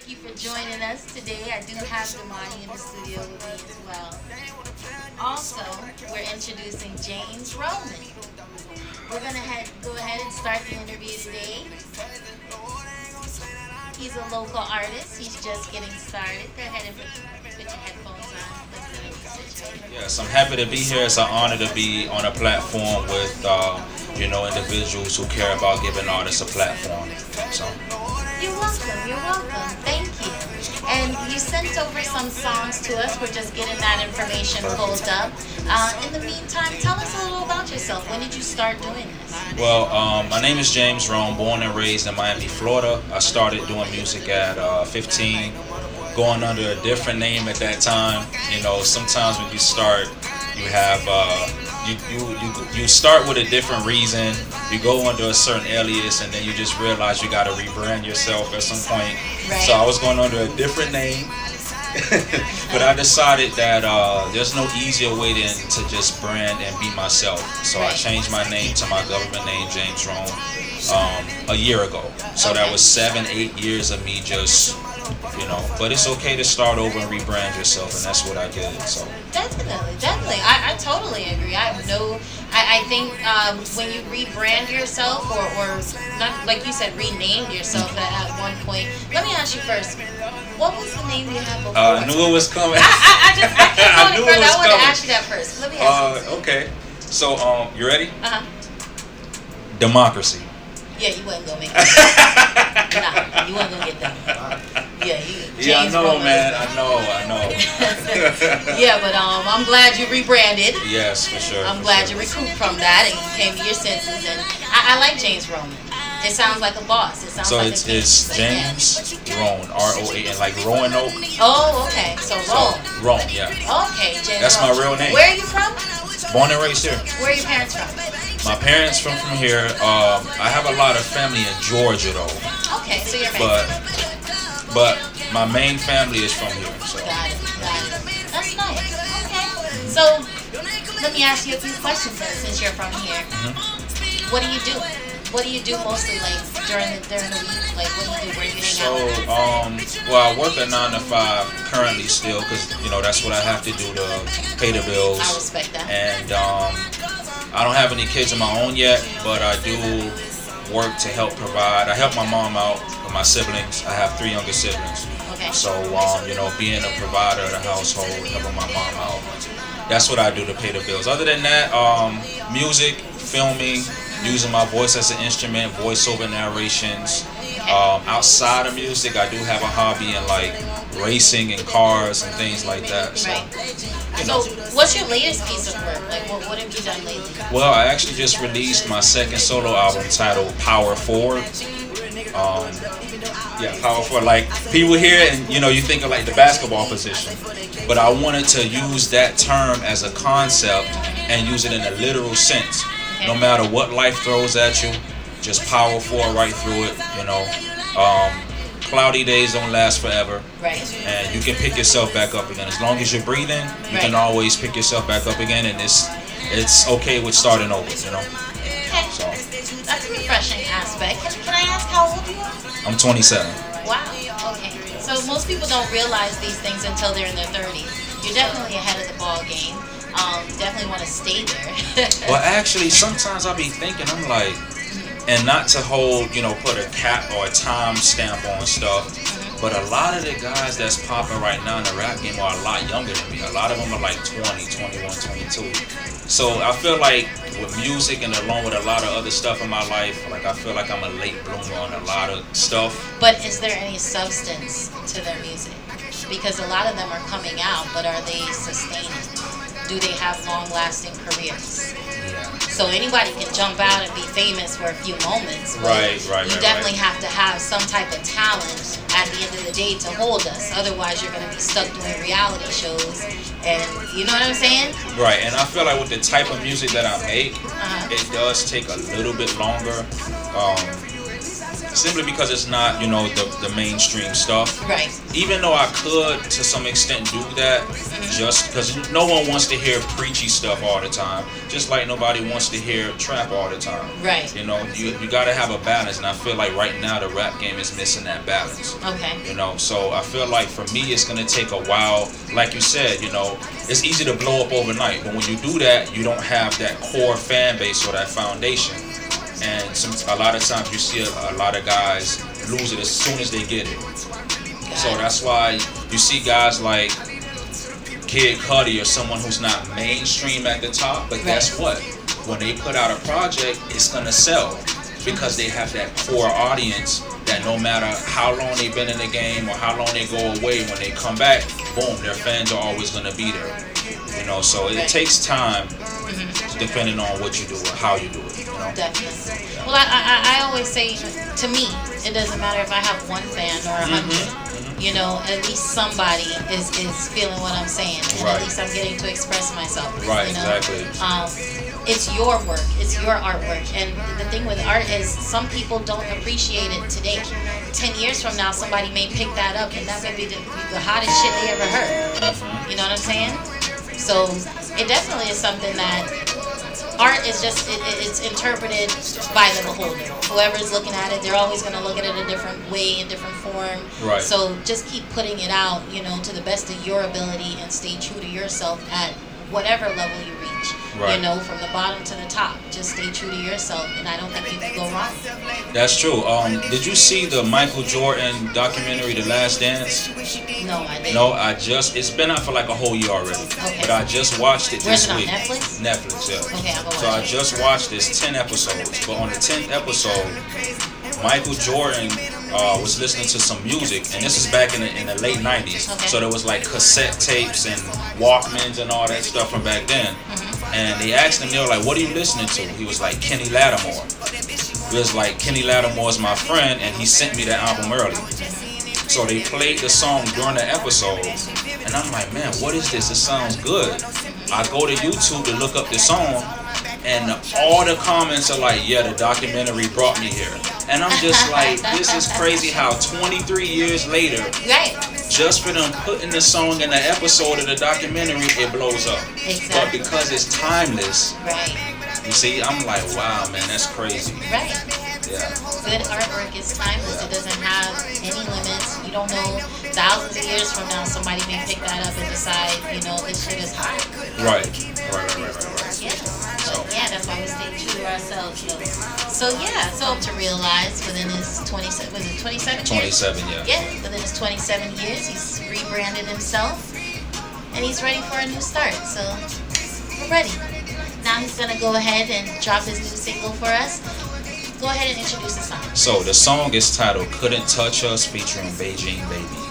Thank you for joining us today. I do have Damani in the studio with me as well. Also, we're introducing James Roan. We're going to go ahead and start the interview today. He's a local artist. He's just getting started. Go ahead and put your headphones on. Yes, I'm happy to be here. It's an honor to be on a platform with, individuals who care about giving artists a platform. So. You're welcome. You're welcome. Thank you. And you sent over some songs to us. We're just getting that information pulled up. In the meantime, tell us a little about yourself. When did you start doing this? Well, my name is James Roan, born and raised in Miami, Florida. I started doing music at 15, going under a different name at that time. You know, sometimes when you start, you have you start with a different reason. You go under a certain alias, and then you just realize you got to rebrand yourself at some point. Right. So I was going under a different name, but I decided that there's no easier way than to just brand and be myself. So I changed my name to my government name, James Roan, a year ago. So that was 7-8 years of me just. But it's okay to start over and rebrand yourself, and that's what I did. So definitely, I totally agree. I think when you rebrand yourself, or not, like you said, renamed yourself at one point. Let me ask you first, what was the name you had before? I knew it was coming. I I knew it was I wanted coming. to ask you that first. Let me ask you. Okay. So you ready? Democracy. Yeah, you wasn't gonna make it. Nah, you wasn't gonna get that. Yeah, I know, man. I know. Yeah, but I'm glad you rebranded. Yes, for sure. I'm glad you recouped from that and you came to your senses. And I like James Roan. It sounds like a boss. It sounds like it's James Roan, R-O-A-N, like Roanoke. Oh, okay. So Roan. Roan, yeah. Okay, James. That's Roan. my real name. Where are you from? Born and raised here. Where are your parents from? My parents from here. I have a lot of family in Georgia though. Okay, so you're But my main family is from here. So. Got it. That's nice. Okay. So let me ask you a few questions then, since you're from here. What do you do? What do you do mostly, like during the week? Like, what do you do? Where you hang out? Well, I work a 9 to 5 currently still, because that's what I have to do to pay the bills. I respect that. And I don't have any kids of my own yet, but I do work to help provide. I help my mom out with my siblings. I have 3 younger siblings. Okay. So being a provider of the household, helping my mom out. That's what I do to pay the bills. Other than that, music, filming, using my voice as an instrument, voiceover narrations. Outside of music, I do have a hobby in like racing and cars and things like that. So, So what's your latest piece of work? Like, what have you done lately? Well, I actually just released my second solo album titled Power Forward. Power Forward. Like, people hear it and you think of like the basketball position, but I wanted to use that term as a concept and use it in a literal sense. No matter what life throws at you, just power forward right through it. Cloudy days don't last forever. Right. And you can pick yourself back up again. As long as you're breathing, you can always pick yourself back up again, and it's okay with starting over, Okay. So. That's a refreshing aspect. Can I ask how old you are? I'm 27. Wow. Okay. So most people don't realize these things until they're in their 30s. You're definitely ahead of the ball game. Definitely want to stay there. Well, actually, sometimes I'll be thinking, I'm like, and not to hold, put a cap or a time stamp on stuff, but a lot of the guys that's popping right now in the rap game are a lot younger than me. A lot of them are like 20, 21, 22. So I feel like with music and along with a lot of other stuff in my life, like I feel like I'm a late bloomer on a lot of stuff. But is there any substance to their music? Because a lot of them are coming out, but are they sustaining? Do they have long-lasting careers? Yeah. So anybody can jump out and be famous for a few moments. Right. You definitely have to have some type of talent at the end of the day to hold us. Otherwise, you're going to be stuck doing reality shows. And you know what I'm saying? Right. And I feel like with the type of music that I make, it does take a little bit longer. simply because it's not, you know, the mainstream stuff. Right. Even though I could to some extent do that, just because no one wants to hear preachy stuff all the time, just like nobody wants to hear trap all the time. Right. You know, you got to have a balance, and I feel like right now the rap game is missing that balance. Okay. You know, so I feel like for me it's gonna take a while. Like you said, you know, it's easy to blow up overnight, but when you do that, you don't have that core fan base or that foundation. And a lot of times you see a lot of guys lose it as soon as they get it. So that's why you see guys like Kid Cudi or someone who's not mainstream at the top, but guess what? When they put out a project, it's gonna sell because they have that core audience that no matter how long they've been in the game or how long they go away, when they come back, boom, their fans are always gonna be there. You know, so it takes time depending on what you do or how you do it. You know? Definitely. Well, I always say, to me, it doesn't matter if I have one fan or 100. You know, at least somebody is feeling what I'm saying, and at least I'm getting to express myself. Right, you know? exactly. It's your work, it's your artwork, and the thing with art is some people don't appreciate it today. 10 years from now, somebody may pick that up, and that may be the hottest shit they ever heard. You know what I'm saying? So it definitely is something that art is just, it's interpreted by the beholder. Whoever's looking at it, they're always going to look at it a different way, a different form. Right. So just keep putting it out, you know, to the best of your ability, and stay true to yourself at whatever level you reach. Right. You know, from the bottom to the top. Just stay true to yourself, and I don't think you can go wrong. That's true. Did you see the Michael Jordan documentary, The Last Dance? No, I didn't. No, it's been out for like a whole year already. Okay. But I just watched it Where's this it on week. Netflix? Netflix, yeah. Okay, I'll go watch So I it. just watched this 10 episodes. But on the 10th episode, Michael Jordan was listening to some music, and this is back in the late 90s. Okay. So there was like cassette tapes and Walkmans and all that stuff from back then. And they asked him, they were like, what are you listening to? He was like, Kenny Lattimore. It was like, Kenny Lattimore's my friend, and he sent me the album early. So they played the song during the episode, and I'm like, man, what is this? It sounds good. I go to YouTube to look up the song, and all the comments are like, yeah, the documentary brought me here. And I'm just like, this is crazy how 23 years later, just for them putting the song in the episode of the documentary, it blows up. Exactly. But because it's timeless, Right. you see, I'm like, wow, man, that's crazy. Right. Yeah. Good artwork is timeless. It doesn't have any limits. You don't know, thousands of years from now, somebody may pick that up and decide, you know, this shit is hot. Right. Yeah. So, yeah, that's why we stay true to ourselves. So yeah, so to realize within his 27, was it 27 years? 27, yeah. Yeah, within his 27 years, he's rebranded himself, and he's ready for a new start. So we're ready. Now he's gonna go ahead and drop his new single for us. Go ahead and introduce the song. So the song is titled "Couldn't Touch Us" featuring Beijing Baby.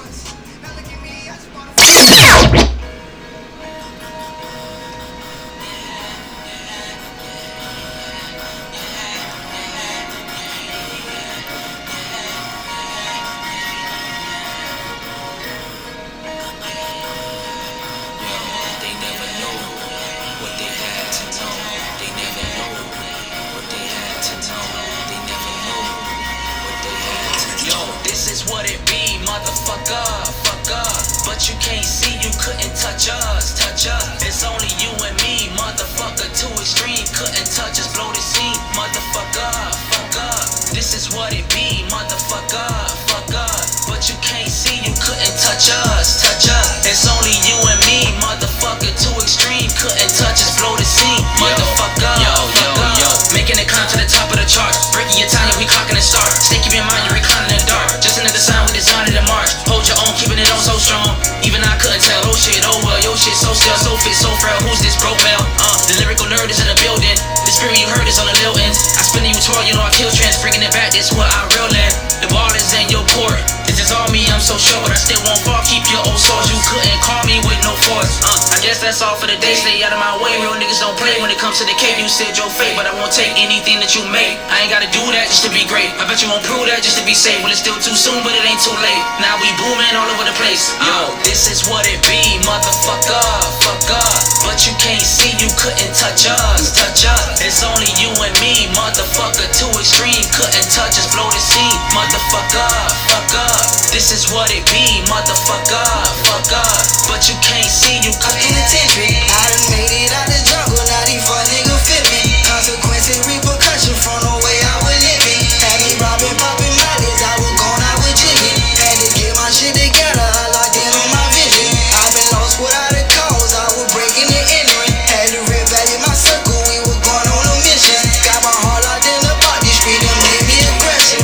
What it be, motherfucker, fuck up. But you can't see, you couldn't touch us, touch us. It's only you and me, motherfucker, too extreme. Couldn't touch us, blow the scene, motherfucker, fuck up. This is what it be, motherfucker, fuck up. But you can't see, you couldn't touch us, touch us. It's only you and me, motherfucker, too extreme. Couldn't touch us, blow the scene, motherfucker, yo. Making it climb to the top of the charts. Breaking your time, yeah, we clocking the start. Stay keep in mind, you're reclining in the dark. Just another sign we designed in the march. Hold your own, keeping it on so strong. Even I couldn't tell, oh shit, oh well. Yo shit, so still, so fit, so frail. Who's this propel? The lyrical nerd is in the building. The spirit you heard is on the little ends. I spin you twirl, you know I kill trends. Bringing it back, this what I real in. The ball is in your court. This is all me, I'm so sure, but I still won't fall. Keep your old source. You couldn't call me with no force. I guess guess that's all for the day. Stay out of my way, real niggas don't play. When it comes to the cake, you said your fate, but I won't take anything that you make. I ain't gotta do that just to be great. I bet you won't prove that just to be safe. Well, it's still too soon, but it ain't too late. Now we booming all over the place. Yo, this is what it be, motherfucker, fuck up. But you can't see, you couldn't touch us, touch us. It's only you and me, motherfucker, too extreme. Couldn't touch us, blow the scene, motherfucker, fuck up. This is what it be, motherfucker, fuck up. But you can't see, you couldn't. Penitentiary, I done made it out the jungle, now these fuck niggas fit me. Consequences, repercussions from the way I was living. Had me robbing, popping mollies, I was gone, I was jigging. Had to get my shit together, I locked in on my vision. I've been lost without a cause, I was breaking and entering. Had to revalue my circle, we were going on a mission. Got my heart locked in the party street and made me aggressive.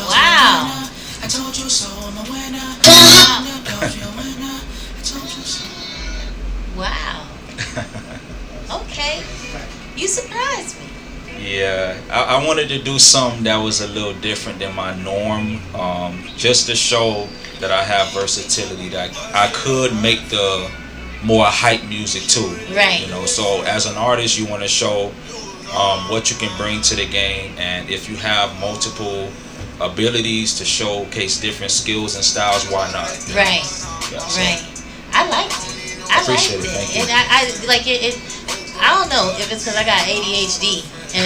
Wow. I told you so, I'm a winner. Wow. Okay. You surprised me. Yeah, I wanted to do something that was a little different than my norm, just to show that I have versatility, that I could make the more hype music too. Right. You know, so as an artist, you want to show what you can bring to the game, and if you have multiple abilities to showcase different skills and styles, why not? Right. Yeah, so Right. I liked it. I appreciate liked it. Thank you. And I like it. I don't know if it's because I got ADHD and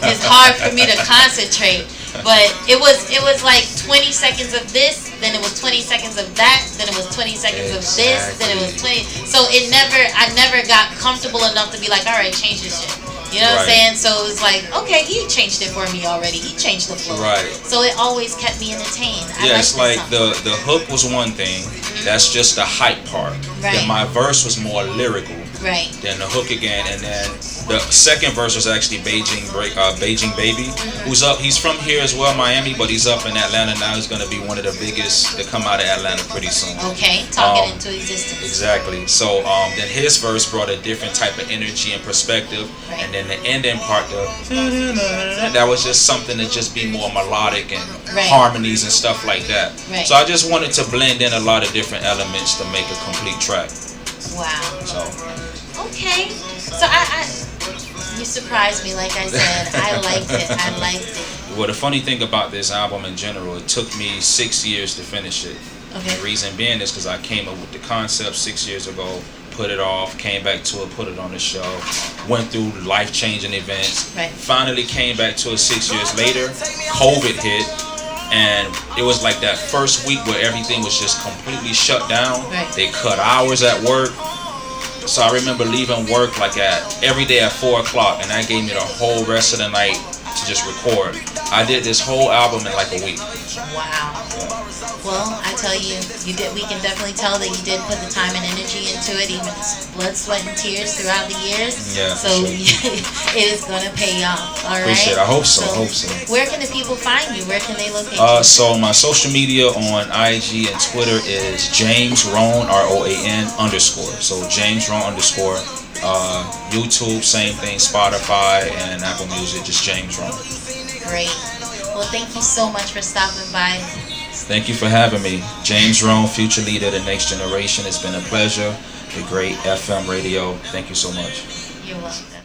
it's hard for me to concentrate. But it was like 20 seconds of this, then it was 20 seconds of that, then it was 20 seconds of this, then it was 20. So I never got comfortable enough to be like, all right, change this shit. You know what I'm saying? So it was like, okay, he changed it for me already. He changed the flow. Right. So it always kept me entertained. Yeah, it's like the hook was one thing. That's just the hype part. Right. Then my verse was more lyrical. Right. Then the hook again, and then the second verse was actually Beijing Baby, who's up. He's from here as well, Miami, but he's up in Atlanta now. He's gonna be one of the biggest to come out of Atlanta pretty soon. Okay, talk it into existence. Exactly. So then his verse brought a different type of energy and perspective, Right. and then the ending part, that was just something to just be more melodic and Right. harmonies and stuff like that. Right. So I just wanted to blend in a lot of different elements to make a complete track. Wow. So Okay. So you surprised me, like I said. I liked it. I liked it. well, the funny thing about this album in general, it took me 6 years to finish it. Okay. The reason being is because I came up with the concept 6 years ago, put it off, came back to it, put it on the show, went through life-changing events, Right. finally came back to it 6 years later. COVID hit, and it was like that first week where everything was just completely shut down. Right. They cut hours at work. So I remember leaving work like every day at 4 o'clock, and that gave me the whole rest of the night to just record. I did this whole album in like a week. Wow. Well, I tell you, you did. We can definitely tell that you did put the time and energy into it, even blood, sweat, and tears throughout the years. Yeah, So sure. it is gonna pay off. All right. Appreciate it. I hope so. Hope so. Where can the people find you? Where can they locate you? So my social media on IG and Twitter is James Roan, ROAN_. So James Roan_. YouTube, same thing. Spotify and Apple Music, just James Roan. Great. Well, thank you so much for stopping by. Thank you for having me. James Roan, future leader of the next generation. It's been a pleasure. The great FM radio. Thank you so much. You're welcome.